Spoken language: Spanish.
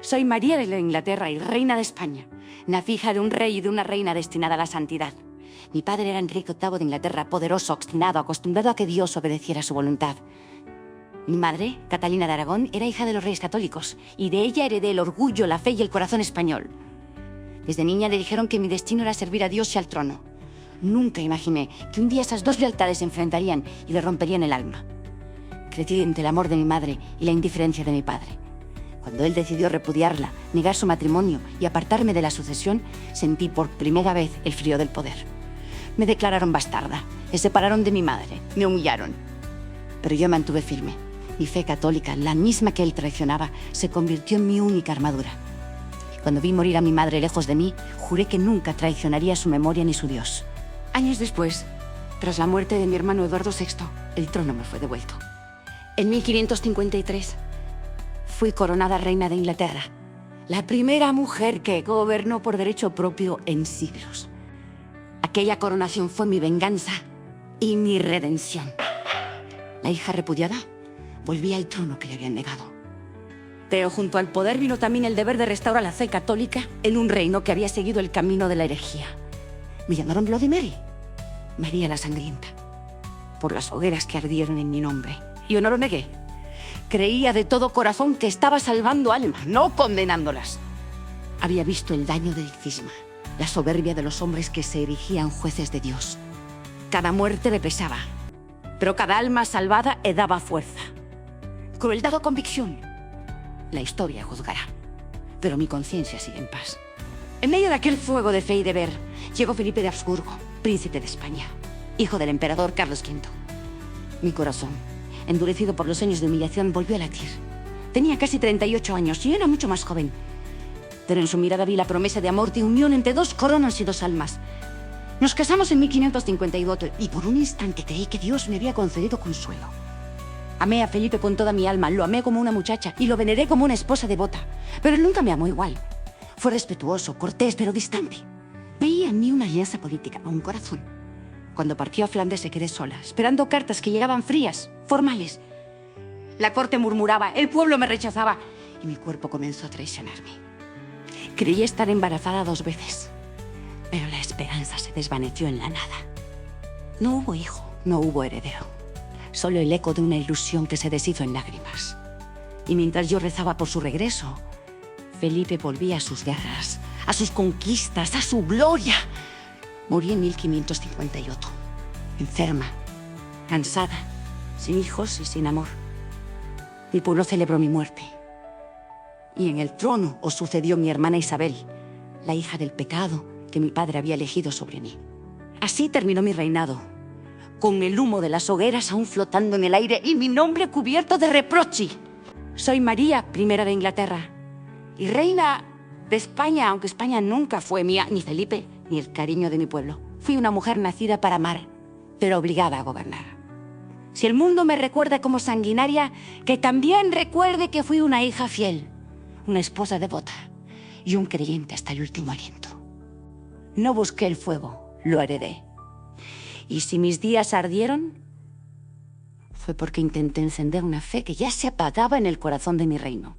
Soy María de Inglaterra y reina de España. Nací hija de un rey y de una reina destinada a la santidad. Mi padre era Enrique VIII de Inglaterra, poderoso, obstinado, acostumbrado a que Dios obedeciera su voluntad. Mi madre, Catalina de Aragón, era hija de los reyes católicos, y de ella heredé el orgullo, la fe y el corazón español. Desde niña le dijeron que mi destino era servir a Dios y al trono. Nunca imaginé que un día esas dos lealtades se enfrentarían y le romperían el alma. Crecí entre el amor de mi madre y la indiferencia de mi padre. Cuando él decidió repudiarla, negar su matrimonio y apartarme de la sucesión, sentí por primera vez el frío del poder. Me declararon bastarda, me separaron de mi madre, me humillaron. Pero yo me mantuve firme. Mi fe católica, la misma que él traicionaba, se convirtió en mi única armadura. Cuando vi morir a mi madre lejos de mí, juré que nunca traicionaría su memoria ni su Dios. Años después, tras la muerte de mi hermano Eduardo VI, el trono me fue devuelto. En 1553, fui coronada reina de Inglaterra, la primera mujer que gobernó por derecho propio en siglos. Aquella coronación fue mi venganza y mi redención. La hija repudiada volvía al trono que le habían negado. Pero junto al poder vino también el deber de restaurar la fe católica en un reino que había seguido el camino de la herejía. Me llamaron Bloody Mary, María la Sangrienta, por las hogueras que ardieron en mi nombre. Y yo no lo negué. Creía de todo corazón que estaba salvando almas, no condenándolas. Había visto el daño del cisma, la soberbia de los hombres que se erigían jueces de Dios. Cada muerte me pesaba, pero cada alma salvada he daba fuerza. Crueldad o convicción, la historia juzgará, pero mi conciencia sigue en paz. En medio de aquel fuego de fe y deber, llegó Felipe de Habsburgo, príncipe de España, hijo del emperador Carlos V. Mi corazón, endurecido por los años de humillación, volvió a latir. Tenía casi 38 años y era mucho más joven. Pero en su mirada vi la promesa de amor, de unión entre dos coronas y dos almas. Nos casamos en 1558 y por un instante creí que Dios me había concedido consuelo. Amé a Felipe con toda mi alma, lo amé como una muchacha y lo veneré como una esposa devota. Pero él nunca me amó igual. Fue respetuoso, cortés, pero distante. Veía en mí una alianza política, un corazón. Cuando partió a Flandes se quedé sola, esperando cartas que llegaban frías, formales. La corte murmuraba, el pueblo me rechazaba y mi cuerpo comenzó a traicionarme. Creí estar embarazada 2 veces, pero la esperanza se desvaneció en la nada. No hubo hijo, no hubo heredero. Solo el eco de una ilusión que se deshizo en lágrimas. Y mientras yo rezaba por su regreso, Felipe volvía a sus guerras, a sus conquistas, a su gloria. Morí en 1558, enferma, cansada, sin hijos y sin amor. Mi pueblo celebró mi muerte. Y en el trono os sucedió mi hermana Isabel, la hija del pecado que mi padre había elegido sobre mí. Así terminó mi reinado, con el humo de las hogueras aún flotando en el aire y mi nombre cubierto de reproche. Soy María I de Inglaterra y reina de España, aunque España nunca fue mía, ni Felipe, ni el cariño de mi pueblo. Fui una mujer nacida para amar, pero obligada a gobernar. Si el mundo me recuerda como sanguinaria, que también recuerde que fui una hija fiel, una esposa devota y un creyente hasta el último aliento. No busqué el fuego, lo heredé. Y si mis días ardieron, fue porque intenté encender una fe que ya se apagaba en el corazón de mi reino.